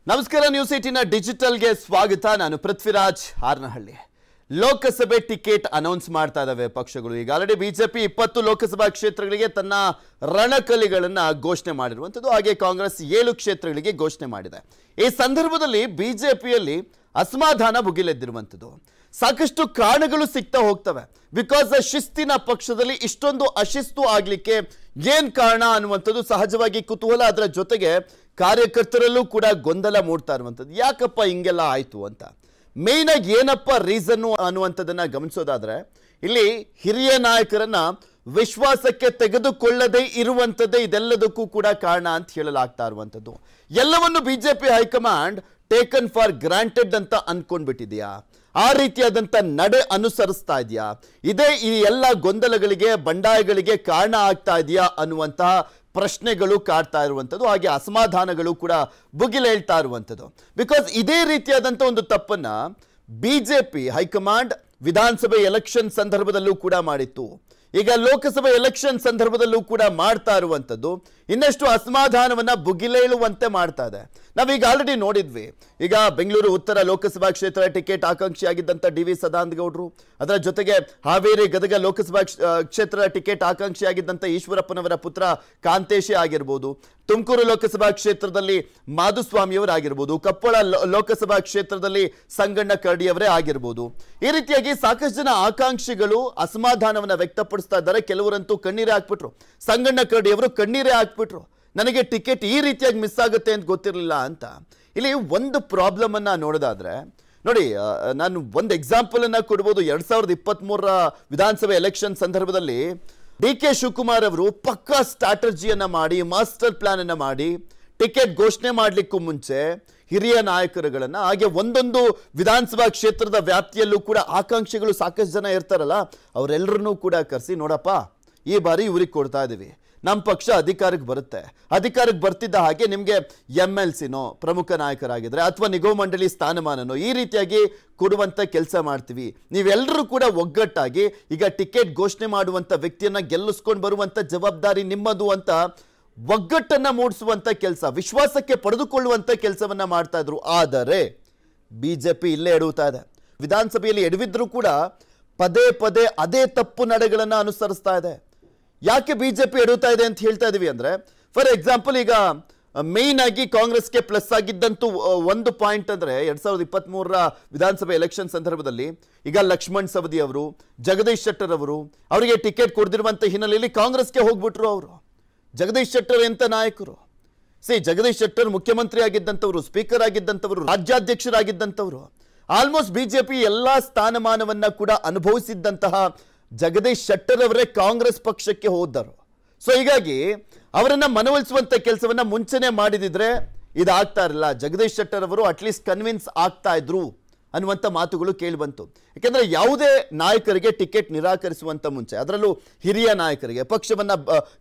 ನಮಸ್ಕಾರ ನ್ಯೂಸ್ 18 ಡಿಜಿಟಲ್ಗೆ ಸ್ವಾಗತ. ನಾನು ಪೃಥ್ವಿರಾಜ್ ಹಾರನಹಳ್ಳಿ. ಲೋಕಸಭೆ ಟಿಕೆಟ್ ಅನೌನ್ಸ್ ಮಾಡ್ತಾ ಇದ್ದಾವೆ ಪಕ್ಷಗಳು. ಈಗ ಆಲ್ರೆಡಿ ಬಿಜೆಪಿ 20 ಲೋಕಸಭಾ ಕ್ಷೇತ್ರಗಳಿಗೆ ತನ್ನ ರಣಕಲಿಗಳನ್ನು ಘೋಷಣೆ ಮಾಡಿರುವಂಥದ್ದು. ಹಾಗೆ ಕಾಂಗ್ರೆಸ್ 7 ಕ್ಷೇತ್ರಗಳಿಗೆ ಘೋಷಣೆ ಮಾಡಿದೆ. ಈ ಸಂದರ್ಭದಲ್ಲಿ ಬಿಜೆಪಿಯಲ್ಲಿ ಅಸಮಾಧಾನ ಭುಗಿಲೆದ್ದಿರುವಂಥದ್ದು. ಸಾಕಷ್ಟು ಕಾರಣಗಳು ಸಿಗ್ತಾ ಹೋಗ್ತವೆ. ಬಿಕಾಸ್ ಶಿಸ್ತಿನ ಪಕ್ಷದಲ್ಲಿ ಇಷ್ಟೊಂದು ಅಶಿಸ್ತು ಆಗ್ಲಿಕ್ಕೆ ಏನ್ ಕಾರಣ ಅನ್ನುವಂಥದ್ದು ಸಹಜವಾಗಿ ಕುತೂಹಲ. ಅದರ ಜೊತೆಗೆ ಕಾರ್ಯಕರ್ತರಲ್ಲೂ ಕೂಡ ಗೊಂದಲ ಮೂಡ್ತಾ ಇರುವಂಥದ್ದು. ಯಾಕಪ್ಪ ಹಿಂಗೆಲ್ಲ ಆಯ್ತು ಅಂತ ಮೇನ್ ಆಗಿ ಏನಪ್ಪ ರೀಸನ್ನು ಅನ್ನುವಂಥದ್ದನ್ನ ಗಮನಿಸೋದಾದ್ರೆ, ಇಲ್ಲಿ ಹಿರಿಯ ನಾಯಕರನ್ನ ವಿಶ್ವಾಸಕ್ಕೆ ತೆಗೆದುಕೊಳ್ಳದೇ ಇರುವಂಥದ್ದೇ ಇದೆಲ್ಲದಕ್ಕೂ ಕೂಡ ಕಾರಣ ಅಂತ ಹೇಳಲಾಗ್ತಾ ಇರುವಂಥದ್ದು. ಎಲ್ಲವನ್ನು BJP high command taken for granted ಅಂತ ಅನ್ಕೊಂಡ್ಬಿಟ್ಟಿದ್ಯಾ? ಆ ರೀತಿಯಾದಂಥ ನಡೆ ಅನುಸರಿಸ್ತಾ ಇದೆಯಾ? ಇದೇ ಈ ಎಲ್ಲ ಗೊಂದಲಗಳಿಗೆ ಬಂಡಾಯಗಳಿಗೆ ಕಾರಣ ಆಗ್ತಾ ಇದೆಯಾ ಅನ್ನುವಂತಹ ಪ್ರಶ್ನೆಗಳು ಕಾಡ್ತಾ ಇರುವಂಥದ್ದು. ಹಾಗೆ ಅಸಮಾಧಾನಗಳು ಕೂಡ ಭುಗಿಲೇಳ್ತಾ ಇರುವಂಥದ್ದು. ಬಿಕಾಸ್ ಇದೇ ರೀತಿಯಾದಂಥ ಒಂದು ತಪ್ಪನ್ನ ಬಿಜೆಪಿ ಹೈಕಮಾಂಡ್ ವಿಧಾನಸಭೆ ಎಲೆಕ್ಷನ್ ಸಂದರ್ಭದಲ್ಲೂ ಕೂಡ ಮಾಡಿತ್ತು. ಈಗ ಲೋಕಸಭೆ ಎಲೆಕ್ಷನ್ ಸಂದರ್ಭದಲ್ಲೂ ಕೂಡ ಮಾಡ್ತಾ ಇರುವಂಥದ್ದು ಇನ್ನಷ್ಟು ಅಸಮಾಧಾನವನ್ನ ಭುಗಿಲೇಳುವಂತೆ ಮಾಡ್ತಾ ಇದೆ. ನಾವೀಗ ಆಲ್ರೆಡಿ ನೋಡಿದ್ವಿ. ಈಗ ಬೆಂಗಳೂರು ಉತ್ತರ ಲೋಕಸಭಾ ಕ್ಷೇತ್ರ ಟಿಕೆಟ್ ಆಕಾಂಕ್ಷಿಯಾಗಿದ್ದಂಥ ಡಿ.ವಿ. ಸದಾನಂದ ಗೌಡರು, ಅದರ ಜೊತೆಗೆ ಹಾವೇರಿ ಗದಗ ಲೋಕಸಭಾ ಕ್ಷೇತ್ರ ಟಿಕೆಟ್ ಆಕಾಂಕ್ಷಿಯಾಗಿದ್ದಂಥ ಈಶ್ವರಪ್ಪನವರ ಪುತ್ರ ಕಾಂತೇಶಿ ಆಗಿರ್ಬೋದು, ತುಮಕೂರು ಲೋಕಸಭಾ ಕ್ಷೇತ್ರದಲ್ಲಿ ಮಾಧುಸ್ವಾಮಿಯವರಾಗಿರ್ಬೋದು, ಕೊಪ್ಪಳ ಲೋಕಸಭಾ ಕ್ಷೇತ್ರದಲ್ಲಿ ಸಂಗಣ್ಣ ಕರಡಿಯವರೇ ಆಗಿರ್ಬೋದು. ಈ ರೀತಿಯಾಗಿ ಸಾಕಷ್ಟು ಜನ ಆಕಾಂಕ್ಷಿಗಳು ಅಸಮಾಧಾನವನ್ನು ವ್ಯಕ್ತಪಡಿಸ್ತಾ ಇದ್ದಾರೆ. ಕೆಲವರಂತೂ ಕಣ್ಣೀರೇ ಹಾಕ್ಬಿಟ್ರು. ಸಂಗಣ್ಣ ಕರಡಿಯವರು ಕಣ್ಣೀರೇ ಹಾಕ್ಬಿಟ್ರು. ನನಗೆ ಟಿಕೆಟ್ ಈ ರೀತಿಯಾಗಿ ಮಿಸ್ ಆಗುತ್ತೆ ಅಂತ ಗೊತ್ತಿರಲಿಲ್ಲ ಅಂತ. ಇಲ್ಲಿ ಒಂದು ಪ್ರಾಬ್ಲಮ್ ಅನ್ನ ನೋಡೋದಾದ್ರೆ ನೋಡಿ, ನಾನು ಒಂದು ಎಕ್ಸಾಂಪಲ್ ಅನ್ನ ಕೊಡ್ಬೋದು. 2023 ವಿಧಾನಸಭೆ ಎಲೆಕ್ಷನ್ ಸಂದರ್ಭದಲ್ಲಿ ಡಿ.ಕೆ. ಶಿವಕುಮಾರ್ ಅವರು ಪಕ್ಕಾ ಸ್ಟ್ರಾಟಜಿಯನ್ನ ಮಾಡಿ, ಮಾಸ್ಟರ್ ಪ್ಲಾನ್ ಅನ್ನ ಮಾಡಿ, ಟಿಕೆಟ್ ಘೋಷಣೆ ಮಾಡಲಿಕ್ಕೂ ಮುಂಚೆ ಹಿರಿಯ ನಾಯಕರುಗಳನ್ನ, ಹಾಗೆ ಒಂದೊಂದು ವಿಧಾನಸಭಾ ಕ್ಷೇತ್ರದ ವ್ಯಾಪ್ತಿಯಲ್ಲೂ ಕೂಡ ಆಕಾಂಕ್ಷಿಗಳು ಸಾಕಷ್ಟು ಜನ ಇರ್ತಾರಲ್ಲ, ಅವರೆಲ್ಲರನ್ನೂ ಕೂಡ ಕರೆಸಿ, ನೋಡಪ್ಪ ಈ ಬಾರಿ ಇವ್ರಿಗೆ ಕೊಡ್ತಾ ಇದೀವಿ, ನಮ್ಮ ಪಕ್ಷ ಅಧಿಕಾರಕ್ಕೆ ಬರುತ್ತೆ, ಅಧಿಕಾರಕ್ಕೆ ಬರ್ತಿದ್ದ ಹಾಗೆ ನಿಮಗೆ MLCನೋ ಪ್ರಮುಖ ನಾಯಕರಾಗಿದ್ರೆ ಅಥವಾ ನಿಗಮ ಮಂಡಳಿ ಸ್ಥಾನಮಾನನೋ ಈ ರೀತಿಯಾಗಿ ಕೊಡುವಂಥ ಕೆಲಸ ಮಾಡ್ತೀವಿ. ನೀವೆಲ್ಲರೂ ಕೂಡ ಒಗ್ಗಟ್ಟಾಗಿ ಈಗ ಟಿಕೆಟ್ ಘೋಷಣೆ ಮಾಡುವಂಥ ವ್ಯಕ್ತಿಯನ್ನ ಗೆಲ್ಲಿಸ್ಕೊಂಡು ಬರುವಂಥ ಜವಾಬ್ದಾರಿ ನಿಮ್ಮದು ಅಂತ ಒಗ್ಗಟ್ಟನ್ನ ಮೂಡಿಸುವಂಥ ಕೆಲಸ, ವಿಶ್ವಾಸಕ್ಕೆ ಪಡೆದುಕೊಳ್ಳುವಂಥ ಕೆಲಸವನ್ನ ಮಾಡ್ತಾ ಇದ್ರು. ಆದರೆ ಬಿಜೆಪಿ ಇಲ್ಲೇ ಎಡುತ್ತಾ ಇದೆ. ವಿಧಾನಸಭೆಯಲ್ಲಿ ಎಡವಿದ್ರು ಕೂಡ ಪದೇ ಪದೇ ಅದೇ ತಪ್ಪು ನಡೆಗಳನ್ನ ಅನುಸರಿಸ್ತಾ ಇದೆ. ಯಾಕೆ ಬಿಜೆಪಿ ಎಡುತ್ತಾ ಇದೆ ಅಂತ ಹೇಳ್ತಾ ಇದೀವಿ ಅಂದ್ರೆ, ಫಾರ್ ಎಕ್ಸಾಂಪಲ್ ಈಗ ಮೇನ್ ಆಗಿ ಕಾಂಗ್ರೆಸ್ಗೆ ಪ್ಲಸ್ ಆಗಿದ್ದಂತೂ ಒಂದು ಪಾಯಿಂಟ್ ಅಂದ್ರೆ 2023 ವಿಧಾನಸಭೆ ಎಲೆಕ್ಷನ್ ಸಂದರ್ಭದಲ್ಲಿ ಈಗ ಲಕ್ಷ್ಮಣ್ ಸವದಿ ಅವರು, ಜಗದೀಶ್ ಶೆಟ್ಟರ್ ಅವರು, ಅವರಿಗೆ ಟಿಕೆಟ್ ಕೊಡದಿರುವಂತ ಹಿನ್ನೆಲೆಯಲ್ಲಿ ಕಾಂಗ್ರೆಸ್ಗೆ ಹೋಗ್ಬಿಟ್ರು. ಅವರು ಜಗದೀಶ್ ಶೆಟ್ಟರ್ ಎಂತ ನಾಯಕರು. ಜಗದೀಶ್ ಶೆಟ್ಟರ್ ಮುಖ್ಯಮಂತ್ರಿ ಆಗಿದ್ದಂಥವ್ರು, ಸ್ಪೀಕರ್ ಆಗಿದ್ದಂಥವ್ರು, ರಾಜ್ಯಾಧ್ಯಕ್ಷರಾಗಿದ್ದಂಥವ್ರು, ಆಲ್ಮೋಸ್ಟ್ ಬಿಜೆಪಿ ಎಲ್ಲಾ ಸ್ಥಾನಮಾನವನ್ನ ಕೂಡ ಅನುಭವಿಸಿದ್ದಂತಹ ಜಗದೀಶ್ ಶೆಟ್ಟರ್ ಅವರೇ ಕಾಂಗ್ರೆಸ್ ಪಕ್ಷಕ್ಕೆ ಹೋದರು. ಸೊ ಹೀಗಾಗಿ ಅವರನ್ನ ಮನವೊಲಿಸುವಂತ ಕೆಲಸವನ್ನ ಮುಂಚೆನೆ ಮಾಡಿದಿದ್ರೆ ಇದಾಗ್ತಾ ಇರಲಿಲ್ಲ. ಜಗದೀಶ್ ಶೆಟ್ಟರ್ ಅವರು ಅಟ್ಲೀಸ್ಟ್ ಕನ್ವಿನ್ಸ್ ಆಗ್ತಾ ಇದ್ರು ಅನ್ನುವಂಥ ಮಾತುಗಳು ಕೇಳಿ ಬಂತು. ಯಾಕೆಂದ್ರೆ ಯಾವುದೇ ನಾಯಕರಿಗೆ ಟಿಕೆಟ್ ನಿರಾಕರಿಸುವಂತ ಮುಂಚೆ, ಅದರಲ್ಲೂ ಹಿರಿಯ ನಾಯಕರಿಗೆ ಪಕ್ಷವನ್ನ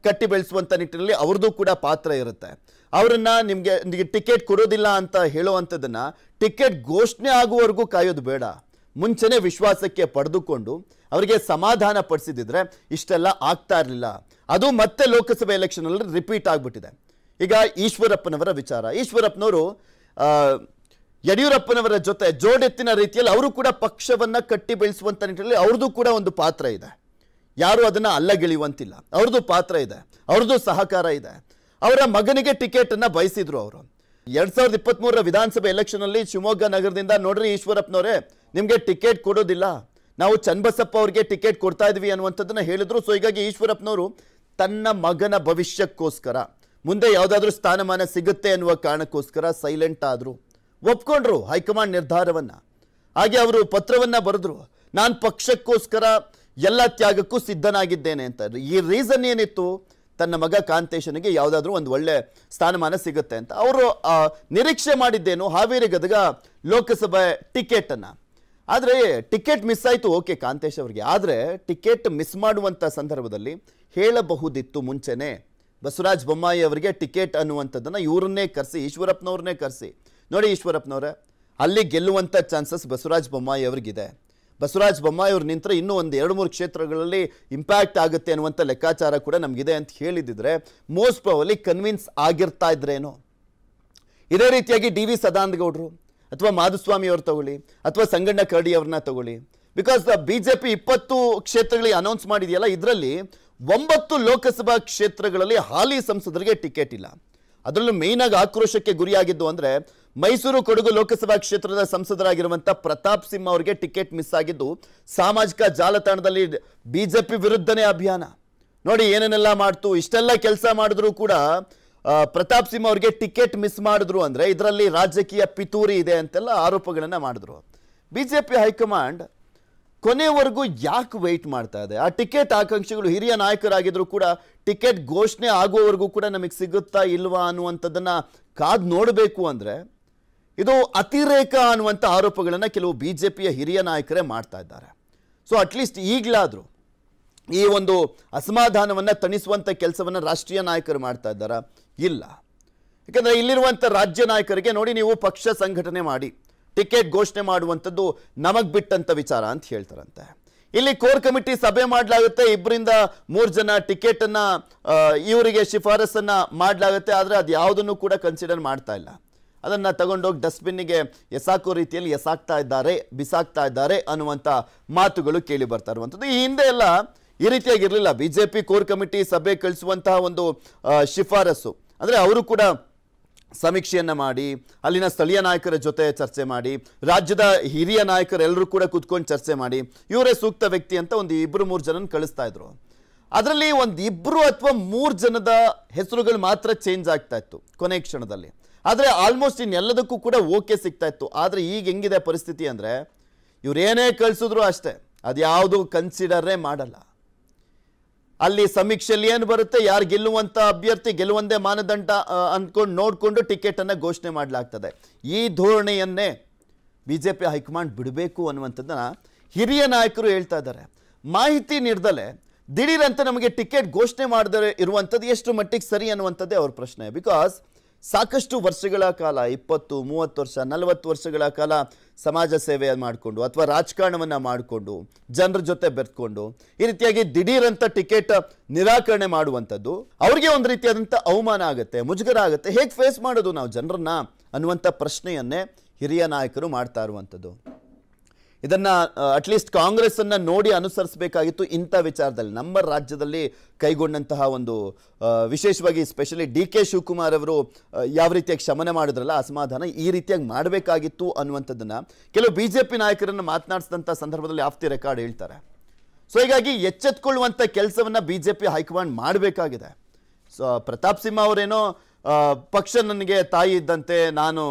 ಕಟ್ಟಿ ಬೆಳೆಸುವಂತ ನಿಟ್ಟಿನಲ್ಲಿ ಅವ್ರದ್ದು ಕೂಡ ಪಾತ್ರ ಇರುತ್ತೆ. ಅವರನ್ನ ನಿಮಗೆ ಟಿಕೆಟ್ ಕೊಡೋದಿಲ್ಲ ಅಂತ ಹೇಳುವಂಥದ್ದನ್ನ ಟಿಕೆಟ್ ಘೋಷಣೆ ಆಗುವವರೆಗೂ ಕಾಯೋದು ಬೇಡ, ಮುಂಚೆನೆ ವಿಶ್ವಾಸಕ್ಕೆ ಪಡೆದುಕೊಂಡು ಅವರಿಗೆ ಸಮಾಧಾನ ಪಡಿಸಿದ್ರೆ ಇಷ್ಟೆಲ್ಲ ಆಗ್ತಾ ಇರಲಿಲ್ಲ. ಅದು ಮತ್ತೆ ಲೋಕಸಭೆ ಎಲೆಕ್ಷನ್ ಅಲ್ಲಿ ರಿಪೀಟ್ ಆಗ್ಬಿಟ್ಟಿದೆ. ಈಗ ಈಶ್ವರಪ್ಪನವರ ವಿಚಾರ, ಈಶ್ವರಪ್ಪನವರು ಯಡಿಯೂರಪ್ಪನವರ ಜೊತೆ ಜೋಡೆತ್ತಿನ ರೀತಿಯಲ್ಲಿ ಅವರು ಕೂಡ ಪಕ್ಷವನ್ನ ಕಟ್ಟಿ ಬೆಳೆಸುವಂತ ನಿಟ್ಟಿನಲ್ಲಿ ಅವ್ರದ್ದು ಕೂಡ ಒಂದು ಪಾತ್ರ ಇದೆ. ಯಾರು ಅದನ್ನ ಅಲ್ಲಗೆಳೆಯುವಂತಿಲ್ಲ. ಅವ್ರದ್ದು ಪಾತ್ರ ಇದೆ, ಅವ್ರದ್ದು ಸಹಕಾರ ಇದೆ. ಅವರ ಮಗನಿಗೆ ಟಿಕೆಟ್ ಅನ್ನ ಬಯಸಿದ್ರು ಅವರು. 2023 ವಿಧಾನಸಭೆ ಎಲೆಕ್ಷನ್ ಅಲ್ಲಿ ಶಿವಮೊಗ್ಗ ನಗರದಿಂದ, ನೋಡ್ರಿ ಈಶ್ವರಪ್ಪನವರೇ, ನಿಮ್ಗೆ ಟಿಕೆಟ್ ಕೊಡೋದಿಲ್ಲ, ನಾವು ಚನ್ನಬಸಪ್ಪ ಅವ್ರಿಗೆ ಟಿಕೆಟ್ ಕೊಡ್ತಾ ಇದ್ವಿ ಅನ್ನುವಂಥದ್ದನ್ನ ಹೇಳಿದ್ರು. ಸೊ ಹೀಗಾಗಿ ಈಶ್ವರಪ್ಪನವರು ತನ್ನ ಮಗನ ಭವಿಷ್ಯಕ್ಕೋಸ್ಕರ, ಮುಂದೆ ಯಾವುದಾದ್ರೂ ಸ್ಥಾನಮಾನ ಸಿಗುತ್ತೆ ಅನ್ನುವ ಕಾರಣಕ್ಕೋಸ್ಕರ ಸೈಲೆಂಟ್ ಆದ್ರು, ಒಪ್ಕೊಂಡ್ರು ಹೈಕಮಾಂಡ್ ನಿರ್ಧಾರವನ್ನ. ಹಾಗೆ ಅವರು ಪತ್ರವನ್ನ ಬರೆದ್ರು, ನಾನು ಪಕ್ಷಕ್ಕೋಸ್ಕರ ಎಲ್ಲ ತ್ಯಾಗಕ್ಕೂ ಸಿದ್ಧನಾಗಿದ್ದೇನೆ ಅಂತ. ಈ ರೀಸನ್ ಏನಿತ್ತು, ತನ್ನ ಮಗ ಕಾಂತೇಶನಿಗೆ ಯಾವುದಾದ್ರೂ ಒಂದು ಒಳ್ಳೆ ಸ್ಥಾನಮಾನ ಸಿಗುತ್ತೆ ಅಂತ. ಅವರು ನಿರೀಕ್ಷೆ ಮಾಡಿದ್ದೇನು, ಹಾವೇರಿ ಗದಗ ಲೋಕಸಭೆ ಟಿಕೆಟ್ ಅನ್ನ. ಆದರೆ ಟಿಕೆಟ್ ಮಿಸ್ ಆಯಿತು, ಓಕೆ, ಕಾಂತೇಶ್ ಅವರಿಗೆ. ಆದರೆ ಟಿಕೆಟ್ ಮಿಸ್ ಮಾಡುವಂಥ ಸಂದರ್ಭದಲ್ಲಿ ಹೇಳಬಹುದಿತ್ತು ಮುಂಚೆನೆ, ಬಸವರಾಜ ಬೊಮ್ಮಾಯಿ ಅವರಿಗೆ ಟಿಕೆಟ್ ಅನ್ನುವಂಥದ್ದನ್ನು ಇವರನ್ನೇ ಕರೆಸಿ, ಈಶ್ವರಪ್ಪನವ್ರನ್ನೇ ಕರೆಸಿ, ನೋಡಿ ಈಶ್ವರಪ್ಪನವರೇ, ಅಲ್ಲಿ ಗೆಲ್ಲುವಂಥ ಚಾನ್ಸಸ್ ಬಸವರಾಜ ಬೊಮ್ಮಾಯಿ ಅವ್ರಿಗಿದೆ, ಬಸವರಾಜ ಬೊಮ್ಮಾಯಿ ಅವರು ನಿಂತರೆ ಇನ್ನೂ ಒಂದು 2-3 ಕ್ಷೇತ್ರಗಳಲ್ಲಿ ಇಂಪ್ಯಾಕ್ಟ್ ಆಗುತ್ತೆ ಅನ್ನುವಂಥ ಲೆಕ್ಕಾಚಾರ ಕೂಡ ನಮಗಿದೆ ಅಂತ ಹೇಳಿದಿದ್ರೆ ಮೋಸ್ಟ್ ಪ್ರಾಬಬ್ಲಿ ಕನ್ವಿನ್ಸ್ ಆಗಿರ್ತಾ ಇದ್ರೇನೋ. ಇದೇ ರೀತಿಯಾಗಿ ಡಿ ವಿ ಸದಾನಂದ ಗೌಡರು ಅಥವಾ ಮಾಧುಸ್ವಾಮಿ ಅವರು ತಗೊಳ್ಳಿ ಅಥವಾ ಸಂಗಣ್ಣ ಕರಡಿ ಅವ್ರನ್ನ ತಗೊಳ್ಳಿ. ಬಿಕಾಸ್ ಬಿಜೆಪಿ 20 ಕ್ಷೇತ್ರಗಳಿಗೆ ಅನೌನ್ಸ್ ಮಾಡಿದೆಯಲ್ಲ, ಇದರಲ್ಲಿ 9 ಲೋಕಸಭಾ ಕ್ಷೇತ್ರಗಳಲ್ಲಿ ಹಾಲಿ ಸಂಸದರಿಗೆ ಟಿಕೆಟ್ ಇಲ್ಲ. ಅದರಲ್ಲೂ ಮೇನ್ ಆಗಿ ಆಕ್ರೋಶಕ್ಕೆ ಗುರಿಯಾಗಿದ್ದು ಅಂದ್ರೆ ಮೈಸೂರು ಕೊಡಗು ಲೋಕಸಭಾ ಕ್ಷೇತ್ರದ ಸಂಸದರಾಗಿರುವಂತ ಪ್ರತಾಪ್ ಸಿಂಹ ಅವರಿಗೆ ಟಿಕೆಟ್ ಮಿಸ್ ಆಗಿದ್ದು ಸಾಮಾಜಿಕ ಜಾಲತಾಣದಲ್ಲಿ ಬಿಜೆಪಿ ವಿರುದ್ಧನೇ ಅಭಿಯಾನ. ನೋಡಿ ಏನೇನೆಲ್ಲ ಮಾಡ್ತು, ಇಷ್ಟೆಲ್ಲ ಕೆಲಸ ಮಾಡಿದ್ರು ಕೂಡ ಪ್ರತಾಪ್ ಸಿಂಹ ಅವರಿಗೆ ಟಿಕೆಟ್ ಮಿಸ್ ಮಾಡಿದ್ರು ಅಂದ್ರೆ ಇದರಲ್ಲಿ ರಾಜಕೀಯ ಪಿತೂರಿ ಇದೆ ಅಂತೆಲ್ಲ ಆರೋಪಗಳನ್ನ ಮಾಡಿದ್ರು. ಬಿಜೆಪಿ ಹೈಕಮಾಂಡ್ ಕೊನೆವರೆಗೂ ಯಾಕೆ ವೆಯ್ಟ್ ಮಾಡ್ತಾ ಇದೆ? ಆ ಟಿಕೆಟ್ ಆಕಾಂಕ್ಷಿಗಳು ಹಿರಿಯ ನಾಯಕರಾಗಿದ್ರು ಕೂಡ ಟಿಕೆಟ್ ಘೋಷಣೆ ಆಗುವವರೆಗೂ ಕೂಡ ನಮಗೆ ಸಿಗುತ್ತಾ ಇಲ್ವಾ ಅನ್ನುವಂಥದ್ದನ್ನ ಕಾದ್ ನೋಡಬೇಕು ಅಂದ್ರೆ ಇದು ಅತಿರೇಕ ಅನ್ನುವಂಥ ಆರೋಪಗಳನ್ನ ಕೆಲವು ಬಿಜೆಪಿಯ ಹಿರಿಯ ನಾಯಕರೇ ಮಾಡ್ತಾ ಇದ್ದಾರೆ. ಸೊ ಅಟ್ಲೀಸ್ಟ್ ಈಗಲಾದರೂ ಈ ಒಂದು ಅಸಮಾಧಾನವನ್ನು ತಣಿಸುವಂಥ ಕೆಲಸವನ್ನು ರಾಷ್ಟ್ರೀಯ ನಾಯಕರು ಮಾಡ್ತಾ ಇದ್ದಾರಾ? ಇಲ್ಲ. ಯಾಕಂದರೆ ಇಲ್ಲಿರುವಂಥ ರಾಜ್ಯ ನಾಯಕರಿಗೆ ನೋಡಿ, ನೀವು ಪಕ್ಷ ಸಂಘಟನೆ ಮಾಡಿ ಟಿಕೆಟ್ ಘೋಷಣೆ ಮಾಡುವಂಥದ್ದು ನಮಗೆ ಬಿಟ್ಟಂಥ ವಿಚಾರ ಅಂತ ಹೇಳ್ತಾರಂತೆ. ಇಲ್ಲಿ ಕೋರ್ ಕಮಿಟಿ ಸಭೆ ಮಾಡಲಾಗುತ್ತೆ, 2-3 ಜನ ಟಿಕೆಟನ್ನು ಇವರಿಗೆ ಶಿಫಾರಸನ್ನು ಮಾಡಲಾಗುತ್ತೆ. ಆದರೆ ಅದು ಯಾವುದನ್ನು ಕೂಡ ಕನ್ಸಿಡರ್ ಮಾಡ್ತಾ ಇಲ್ಲ. ಅದನ್ನು ತಗೊಂಡೋಗಿ ಡಸ್ಟ್ಬಿನ್ನಿಗೆ ಎಸಾಕೋ ರೀತಿಯಲ್ಲಿ ಬಿಸಾಕ್ತಾ ಇದ್ದಾರೆ ಅನ್ನುವಂಥ ಮಾತುಗಳು ಕೇಳಿ ಬರ್ತಾ ಇರುವಂಥದ್ದು. ಈ ಹಿಂದೆ ಎಲ್ಲ ಈ ರೀತಿಯಾಗಿರಲಿಲ್ಲ. ಬಿಜೆಪಿ ಕೋರ್ ಕಮಿಟಿ ಸಭೆ ಕಳಿಸುವಂತಹ ಒಂದು ಶಿಫಾರಸು ಅಂದರೆ ಅವರು ಕೂಡ ಸಮೀಕ್ಷೆಯನ್ನು ಮಾಡಿ ಅಲ್ಲಿನ ಸ್ಥಳೀಯ ನಾಯಕರ ಜೊತೆ ಚರ್ಚೆ ಮಾಡಿ ರಾಜ್ಯದ ಹಿರಿಯ ನಾಯಕರೆಲ್ಲರೂ ಕೂಡ ಕೂತ್ಕೊಂಡು ಚರ್ಚೆ ಮಾಡಿ ಇವರೇ ಸೂಕ್ತ ವ್ಯಕ್ತಿ ಅಂತ ಒಂದು 2-3 ಜನನ ಕಳಿಸ್ತಾ ಇದ್ರು. ಅದರಲ್ಲಿ 1-2 ಅಥವಾ 3 ಜನದ ಹೆಸರುಗಳು ಮಾತ್ರ ಚೇಂಜ್ ಆಗ್ತಾ ಇತ್ತು ಕೊನೆ ಕ್ಷಣದಲ್ಲಿ. ಆದರೆ ಆಲ್ಮೋಸ್ಟ್ ಇನ್ನೆಲ್ಲದಕ್ಕೂ ಕೂಡ ಓಕೆ ಸಿಗ್ತಾ ಇತ್ತು. ಆದರೆ ಈಗ ಹೆಂಗಿದೆ ಪರಿಸ್ಥಿತಿ ಅಂದರೆ ಇವರೇನೇ ಕಳಿಸಿದ್ರು ಅಷ್ಟೇ, ಅದು ಯಾವುದು ಕನ್ಸಿಡರೇ ಮಾಡಲ್ಲ. ಅಲ್ಲಿ ಸಮೀಕ್ಷೆಯಲ್ಲಿ ಏನು ಬರುತ್ತೆ, ಯಾರು ಗೆಲ್ಲುವಂಥ ಅಭ್ಯರ್ಥಿ ಗೆಲ್ಲುವಂದೇ ಮಾನದಂಡ ಅಂದ್ಕೊಂಡು ನೋಡಿಕೊಂಡು ಟಿಕೆಟನ್ನು ಘೋಷಣೆ ಮಾಡಲಾಗ್ತದೆ. ಈ ಧೋರಣೆಯನ್ನೇ ಬಿಜೆಪಿ ಹೈಕಮಾಂಡ್ ಬಿಡಬೇಕು ಅನ್ನುವಂಥದ್ದನ್ನು ಹಿರಿಯ ನಾಯಕರು ಹೇಳ್ತಾ ಇದ್ದಾರೆ. ಮಾಹಿತಿ ನೀಡ್ದಲೆ ದಿಢೀರಂತ ನಮಗೆ ಟಿಕೆಟ್ ಘೋಷಣೆ ಮಾಡದೇ ಇರುವಂಥದ್ದು ಎಷ್ಟು ಮಟ್ಟಿಗೆ ಸರಿ ಅನ್ನುವಂಥದ್ದೇ ಅವ್ರ ಪ್ರಶ್ನೆ. ಬಿಕಾಸ್ ಸಾಕಷ್ಟು ವರ್ಷಗಳ ಕಾಲ 20, 30 ವರ್ಷ, 40 ವರ್ಷಗಳ ಕಾಲ ಸಮಾಜ ಸೇವೆ ಮಾಡಿಕೊಂಡು ಅಥವಾ ರಾಜಕಾರಣವನ್ನು ಮಾಡಿಕೊಂಡು ಜನರ ಜೊತೆ ಬೆರೆತ್ಕೊಂಡು ಈ ರೀತಿಯಾಗಿ ದಿಢೀರಂತ ಟಿಕೆಟ್ ನಿರಾಕರಣೆ ಮಾಡುವಂಥದ್ದು ಅವ್ರಿಗೆ ಒಂದು ರೀತಿಯಾದಂಥ ಅವಮಾನ ಆಗುತ್ತೆ, ಮುಜುಗರ ಆಗುತ್ತೆ. ಹೇಗೆ ಫೇಸ್ ಮಾಡೋದು ನಾವು ಜನರನ್ನ ಅನ್ನುವಂಥ ಪ್ರಶ್ನೆಯನ್ನೇ ಹಿರಿಯ ನಾಯಕರು ಮಾಡ್ತಾ ಇರುವಂಥದ್ದು. ಇದನ್ನು ಅಟ್ಲೀಸ್ಟ್ ಕಾಂಗ್ರೆಸ್ಸನ್ನು ನೋಡಿ ಅನುಸರಿಸಬೇಕಾಗಿತ್ತು ಇಂಥ ವಿಚಾರದಲ್ಲಿ. ನಮ್ಮ ರಾಜ್ಯದಲ್ಲಿ ಕೈಗೊಂಡಂತಹ ಒಂದು ವಿಶೇಷವಾಗಿ ಸ್ಪೆಷಲಿ ಡಿ ಕೆ ಶಿವಕುಮಾರ್ ಅವರು ಯಾವ ರೀತಿಯಾಗಿ ಶಮನ ಮಾಡಿದ್ರಲ್ಲ ಅಸಮಾಧಾನ, ಈ ರೀತಿಯಾಗಿ ಮಾಡಬೇಕಾಗಿತ್ತು ಅನ್ನುವಂಥದ್ದನ್ನು ಕೆಲವು ಬಿ ಜೆ ಪಿ ನಾಯಕರನ್ನು ಮಾತನಾಡಿಸಿದಂಥ ಸಂದರ್ಭದಲ್ಲಿ ಆಫ್ ದಿ ರೆಕಾರ್ಡ್ ಹೇಳ್ತಾರೆ. ಸೊ ಹೀಗಾಗಿ ಎಚ್ಚೆತ್ಕೊಳ್ಳುವಂಥ ಕೆಲಸವನ್ನು ಬಿ ಜೆ ಪಿ ಹೈಕಮಾಂಡ್ ಮಾಡಬೇಕಾಗಿದೆ. ಸೊ ಪ್ರತಾಪ್ ಸಿಂಹ ಅವರೇನೋ ಪಕ್ಷ ನನಗೆ ತಾಯಿ ಇದ್ದಂತೆ, ನಾನು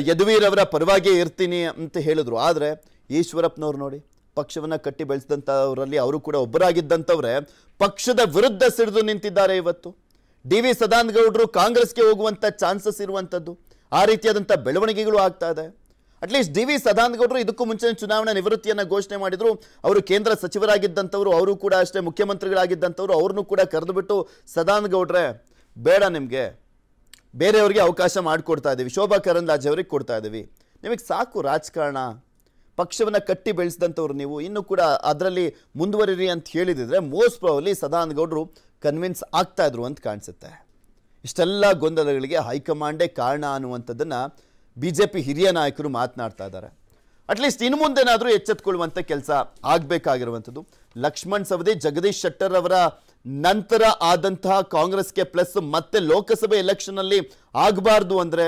ಯದುವೀರವರ ಪರವಾಗಿಯೇ ಇರ್ತೀನಿ ಅಂತ ಹೇಳಿದ್ರು. ಆದರೆ ಈಶ್ವರಪ್ಪನವ್ರು ನೋಡಿ, ಪಕ್ಷವನ್ನು ಕಟ್ಟಿ ಬೆಳೆಸಿದಂಥವರಲ್ಲಿ ಅವರು ಕೂಡ ಒಬ್ಬರಾಗಿದ್ದಂಥವ್ರೆ ಪಕ್ಷದ ವಿರುದ್ಧ ಸಿಡಿದು ನಿಂತಿದ್ದಾರೆ. ಇವತ್ತು ಡಿ ವಿ ಸದಾನಂದ ಗೌಡರು ಕಾಂಗ್ರೆಸ್ಗೆ ಹೋಗುವಂಥ ಚಾನ್ಸಸ್ ಇರುವಂಥದ್ದು, ಆ ರೀತಿಯಾದಂಥ ಬೆಳವಣಿಗೆಗಳು ಆಗ್ತಾ ಇದೆ. ಅಟ್ಲೀಸ್ಟ್ ಡಿ ವಿ ಸದಾನಂದ ಗೌಡರು ಇದಕ್ಕೂ ಮುಂಚೆ ಚುನಾವಣಾ ನಿವೃತ್ತಿಯನ್ನು ಘೋಷಣೆ ಮಾಡಿದ್ರು. ಅವರು ಕೇಂದ್ರ ಸಚಿವರಾಗಿದ್ದಂಥವ್ರು, ಅವರು ಕೂಡ ಅಷ್ಟೇ ಮುಖ್ಯಮಂತ್ರಿಗಳಾಗಿದ್ದಂಥವ್ರು. ಅವ್ರನ್ನೂ ಕೂಡ ಕರೆದುಬಿಟ್ಟು ಸದಾನಂದ ಗೌಡ್ರೆ ಬೇಡ, ನಿಮಗೆ ಬೇರೆಯವ್ರಿಗೆ ಅವಕಾಶ ಮಾಡಿಕೊಡ್ತಾ ಇದ್ದೀವಿ, ಶೋಭಾ ಕರಂದ್ಲಾಜೆ ಅವ್ರಿಗೆ ಕೊಡ್ತಾ ಇದ್ದೀವಿ, ನಿಮಗೆ ಸಾಕು ರಾಜಕಾರಣ, ಪಕ್ಷವನ್ನು ಕಟ್ಟಿ ಬೆಳೆಸಿದಂಥವ್ರು ನೀವು, ಇನ್ನೂ ಕೂಡ ಅದರಲ್ಲಿ ಮುಂದುವರಿರಿ ಅಂತ ಹೇಳಿದಿದ್ರೆ ಮೋಸ್ಟ್ ಪ್ರಾಬಬ್ಲಿ ಸದಾನಂದ ಗೌಡರು ಕನ್ವಿನ್ಸ್ ಆಗ್ತಾ ಇದ್ರು ಅಂತ ಕಾಣಿಸುತ್ತೆ. ಇಷ್ಟೆಲ್ಲ ಗೊಂದಲಗಳಿಗೆ ಹೈಕಮಾಂಡೇ ಕಾರಣ ಅನ್ನುವಂಥದ್ದನ್ನು ಬಿ ಜೆ ಪಿ ಹಿರಿಯ ನಾಯಕರು ಮಾತನಾಡ್ತಾ ಇದ್ದಾರೆ. ಅಟ್ಲೀಸ್ಟ್ ಇನ್ನು ಮುಂದೆನಾದರೂ ಎಚ್ಚೆತ್ತುಕೊಳ್ಳುವಂಥ ಕೆಲಸ ಆಗಬೇಕಾಗಿರುವಂಥದ್ದು. ಲಕ್ಷ್ಮಣ್ ಸವದಿ, ಜಗದೀಶ್ ಶೆಟ್ಟರ್ ಅವರ ನಂತರ ಆದಂತಹ ಕಾಂಗ್ರೆಸ್ಗೆ ಪ್ಲಸ್ ಮತ್ತೆ ಲೋಕಸಭೆ ಎಲೆಕ್ಷನ್ನಲ್ಲಿ ಆಗಬಾರ್ದು ಅಂದರೆ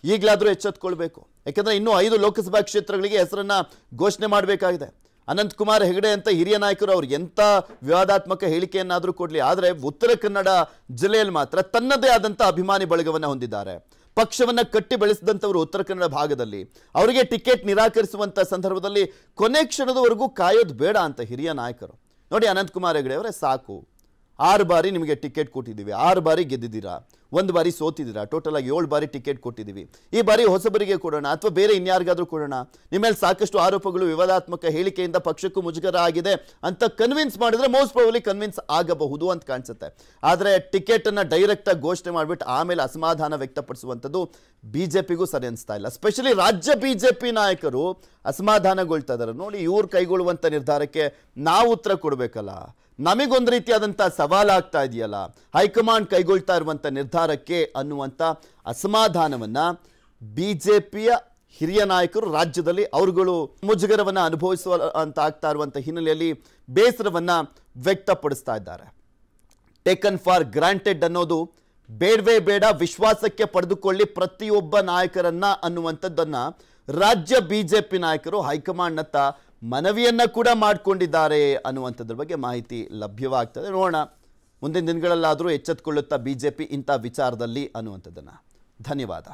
ಈಗಲಾದರೂ ಎಚ್ಚೆತ್ತುಕೊಳ್ಬೇಕು. ಯಾಕೆಂದರೆ ಇನ್ನೂ 5 ಲೋಕಸಭಾ ಕ್ಷೇತ್ರಗಳಿಗೆ ಹೆಸರನ್ನು ಘೋಷಣೆ ಮಾಡಬೇಕಾಗಿದೆ. ಅನಂತಕುಮಾರ್ ಹೆಗಡೆ ಅಂತ ಹಿರಿಯ ನಾಯಕರು ಅವ್ರು ಎಂಥ ವಿವಾದಾತ್ಮಕ ಹೇಳಿಕೆಯನ್ನಾದರೂ ಕೊಡಲಿ, ಆದರೆ ಉತ್ತರ ಕನ್ನಡ ಜಿಲ್ಲೆಯಲ್ಲಿ ಮಾತ್ರ ತನ್ನದೇ ಆದಂಥ ಅಭಿಮಾನಿ ಬಳಗವನ್ನು ಹೊಂದಿದ್ದಾರೆ. ಪಕ್ಷವನ್ನು ಕಟ್ಟಿ ಬೆಳೆಸಿದಂಥವರು ಉತ್ತರ ಕನ್ನಡ ಭಾಗದಲ್ಲಿ ಅವರಿಗೆ ಟಿಕೆಟ್ ನಿರಾಕರಿಸುವಂಥ ಸಂದರ್ಭದಲ್ಲಿ ಕೊನೆ ಕ್ಷಣದವರೆಗೂ ಕಾಯೋದು ಬೇಡ ಅಂತ ಹಿರಿಯ ನಾಯಕರು. ನೋಡಿ, ಅನಂತಕುಮಾರ್ ಹೆಗಡೆ ಅವರೇ ಸಾಕು, 6 ಬಾರಿ ನಿಮಗೆ ಟಿಕೆಟ್ ಕೊಟ್ಟಿದ್ದೀವಿ, 6 ಬಾರಿ ಗೆದ್ದಿದ್ದೀರಾ, 1 ಬಾರಿ ಸೋತಿದ್ದೀರಾ, ಟೋಟಲ್ ಆಗಿ 7 ಬಾರಿ ಟಿಕೆಟ್ ಕೊಟ್ಟಿದ್ದೀವಿ, ಈ ಬಾರಿ ಹೊಸಬರಿಗೆ ಕೊಡೋಣ ಅಥವಾ ಬೇರೆ ಇನ್ಯಾರಿಗಾದ್ರೂ ಕೊಡೋಣ, ನಿಮ್ಮ ಮೇಲೆ ಸಾಕಷ್ಟು ಆರೋಪಗಳು, ವಿವಾದಾತ್ಮಕ ಹೇಳಿಕೆಯಿಂದ ಪಕ್ಷಕ್ಕೂ ಮುಜುಗರ ಆಗಿದೆ ಅಂತ ಕನ್ವಿನ್ಸ್ ಮಾಡಿದ್ರೆ ಮೋಸ್ಟ್ ಪ್ರಾಬಬ್ಲಿ ಕನ್ವಿನ್ಸ್ ಆಗಬಹುದು ಅಂತ ಕಾಣಿಸುತ್ತೆ. ಆದರೆ ಟಿಕೆಟನ್ನು ಡೈರೆಕ್ಟಾಗಿ ಘೋಷಣೆ ಮಾಡಿಬಿಟ್ಟು ಆಮೇಲೆ ಅಸಮಾಧಾನ ವ್ಯಕ್ತಪಡಿಸುವಂಥದ್ದು ಬಿಜೆಪಿಗೂ ಸರಿ ಅನಿಸ್ತಾ ಇಲ್ಲ. ಸ್ಪೆಷಲಿ ರಾಜ್ಯ ಬಿಜೆಪಿ ನಾಯಕರು ಅಸಮಾಧಾನಗೊಳ್ತಾ ಇದ್ದಾರೆ. ನೋಡಿ, ಇವ್ರು ಕೈಗೊಳ್ಳುವಂಥ ನಿರ್ಧಾರಕ್ಕೆ ನಾವು ಉತ್ತರ ಕೊಡಬೇಕಲ್ಲ, ನಮಗೊಂದು ರೀತಿಯಾದಂಥ ಸವಾಲಾಗ್ತಾ ಇದೆಯಲ್ಲ, ಹೈಕಮಾಂಡ್ ಕೈಗೊಳ್ತಾ ಇರುವಂಥ ನಿರ್ಧಾರ ನಿರ್ಧಾರಕ್ಕೆ ಅನ್ನುವಂಥ ಅಸಮಾಧಾನವನ್ನು ಬಿಜೆಪಿಯ ಹಿರಿಯ ನಾಯಕರು ರಾಜ್ಯದಲ್ಲಿ ಅವರುಗಳು ಮುಜುಗರವನ್ನು ಅನುಭವಿಸುವ ಅಂತ ಆಗ್ತಾ ಇರುವಂಥ ಹಿನ್ನೆಲೆಯಲ್ಲಿ ಬೇಸರವನ್ನು ವ್ಯಕ್ತಪಡಿಸ್ತಾ ಇದ್ದಾರೆ. ಟೇಕನ್ ಫಾರ್ ಗ್ರಾಂಟೆಡ್ ಅನ್ನೋದು ಬೇಡವೇ ಬೇಡ, ವಿಶ್ವಾಸಕ್ಕೆ ಪಡೆದುಕೊಳ್ಳಿ ಪ್ರತಿಯೊಬ್ಬ ನಾಯಕರನ್ನ ಅನ್ನುವಂಥದ್ದನ್ನು ರಾಜ್ಯ ಬಿಜೆಪಿ ನಾಯಕರು ಹೈಕಮಾಂಡ್ನತ್ತ ಮನವಿಯನ್ನ ಕೂಡ ಮಾಡಿಕೊಂಡಿದ್ದಾರೆ ಅನ್ನುವಂಥದ್ರ ಬಗ್ಗೆ ಮಾಹಿತಿ ಲಭ್ಯವಾಗ್ತದೆ. ನೋಡೋಣ ಮುಂದಿನ ದಿನಗಳಲ್ಲಾದರೂ ಎಚ್ಚೆತ್ತುಕೊಳ್ಳುತ್ತಾ ಬಿಜೆಪಿ ಇಂಥ ವಿಚಾರದಲ್ಲಿ ಅನ್ನುವಂಥದ್ದನ್ನು. ಧನ್ಯವಾದ.